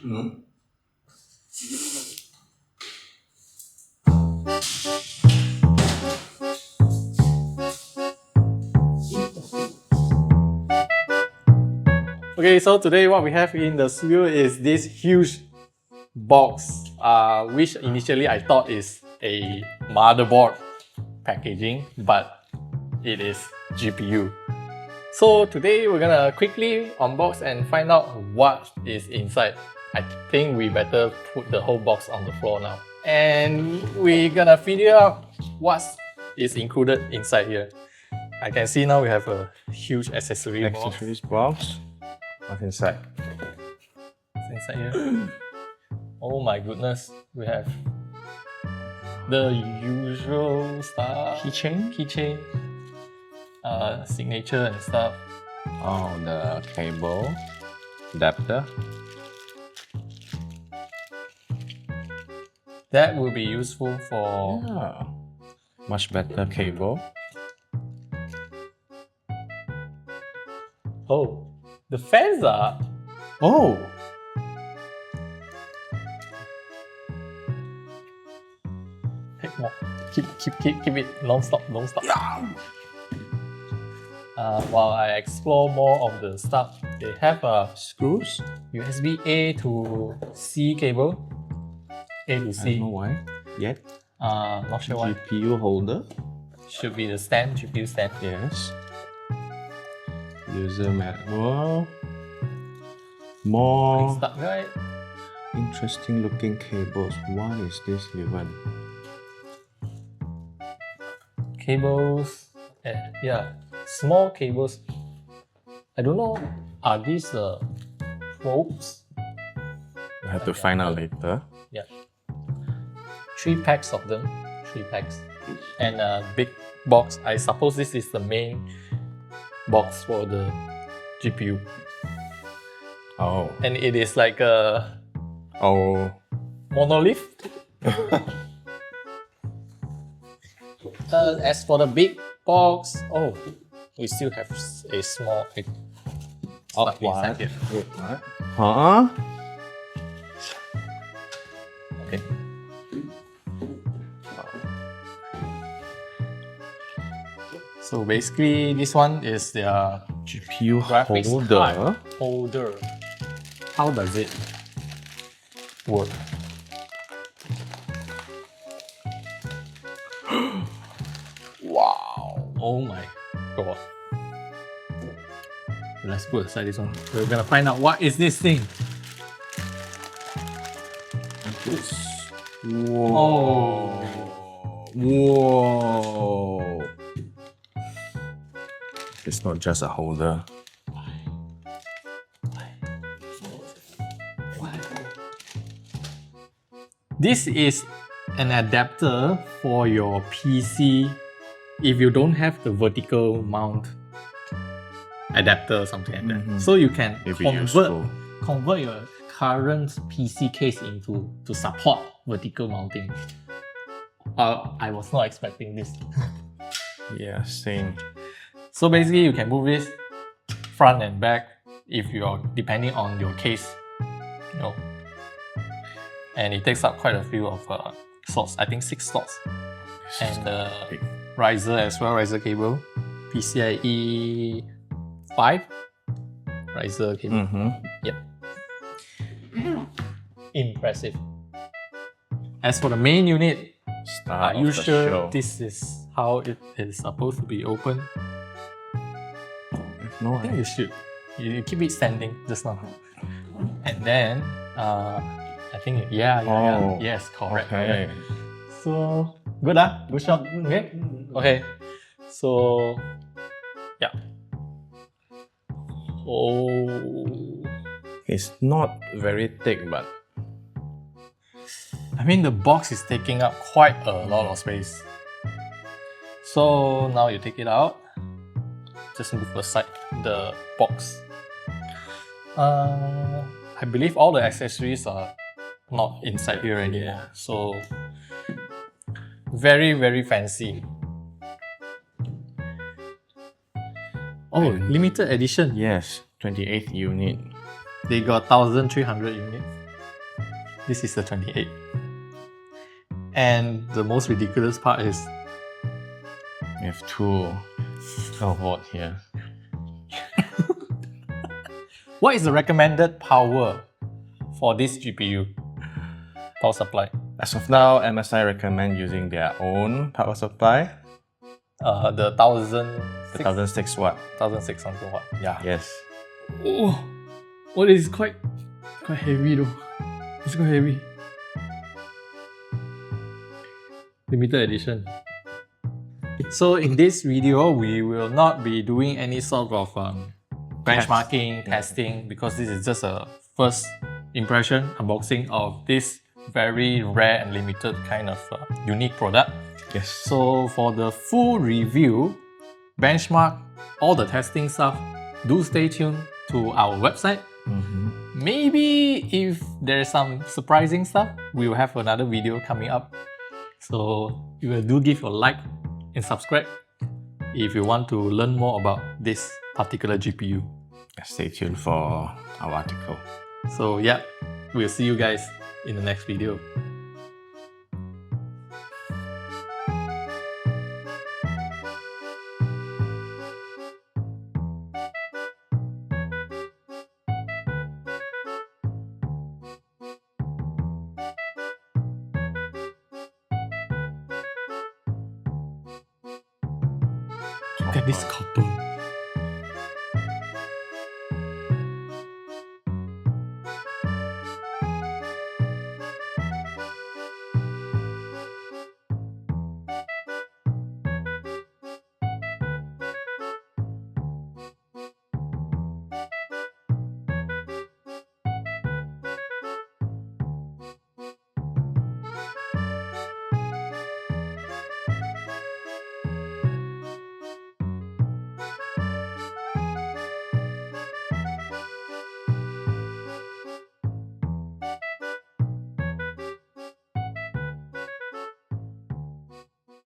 Okay, so today what we have in the studio is this huge box, which initially I thought is a motherboard packaging, but it is GPU. So today we're gonna quickly unbox and find out what is inside. I think we better put the whole box on the floor now. And we're gonna figure out what is included inside here. I can see now we have a huge accessories box. What's inside? What's inside here? Oh my goodness, we have the usual stuff. Keychain, signature and stuff. Oh, the cable, adapter. That will be useful for... Yeah. Much better cable. Oh, the fans are... Oh! Take more. Keep it non-stop. Yeah. While I explore more of the stuff, they have a Screws? USB-A to C cable. A to C. I don't know why yet. Not sure why. GPU holder. Should be the stand, GPU stand. Yes. User manual. More Stuck, right? interesting looking cables. What is this even? Cables, yeah, small cables. I don't know, are these the probes? We have to find out later. Yeah. 3 packs of them, 3 packs. And a big box. I suppose this is the main box for the GPU. Oh. And it is like a monolith. As for the big box, oh, we still have a small stuff inside here. Wait, what? Huh? Okay. So basically, this one is their GPU graphics holder. holder. How does it work? Wow! Oh my god! Let's put aside this one. We're gonna find out what is this thing. Whoa! Whoa! It's not just a holder. This is an adapter for your PC if you don't have the vertical mount adapter or something like that. So you can convert your current PC case to support vertical mounting. I was not expecting this. Yeah, same. So basically you can move this front and back if you're depending on your case, you know. And it takes up quite a few of slots, I think 6 slots. And the riser as well, riser cable. PCIe 5 riser cable. Yep. Impressive. As for the main unit, are you sure this is how it is supposed to be opened? No, I think you should. You keep it standing just now. And then, I think, yes, correct. Okay. So, good good shot. Okay. Okay. So, yeah. Oh. It's not very thick, but I mean, the box is taking up quite a lot of space. So now you take it out. Just move aside the box. I believe all the accessories are not inside here anymore. So very, very fancy. Oh, limited edition. yes, 28th unit. They got 1,300 units. This is the 28. And the most ridiculous part is We have 2 volt here. what is the recommended power for this GPU? Power supply. As of now, MSI recommend using their own power supply. The 1006 watt. 1600 watt. Yeah. Yes. Oh, this is quite heavy though. It's quite heavy. Limited edition. So in this video, we will not be doing any sort of benchmarking, testing, because this is just a first impression, unboxing of this very rare and limited kind of unique product. Yes. So for the full review, benchmark, all the testing stuff, do stay tuned to our website. Maybe if there's some surprising stuff, we will have another video coming up. So you will do give a like and subscribe if you want to learn more about this particular GPU. Stay tuned for our article. So yeah, we'll see you guys in the next video. Look at this copper.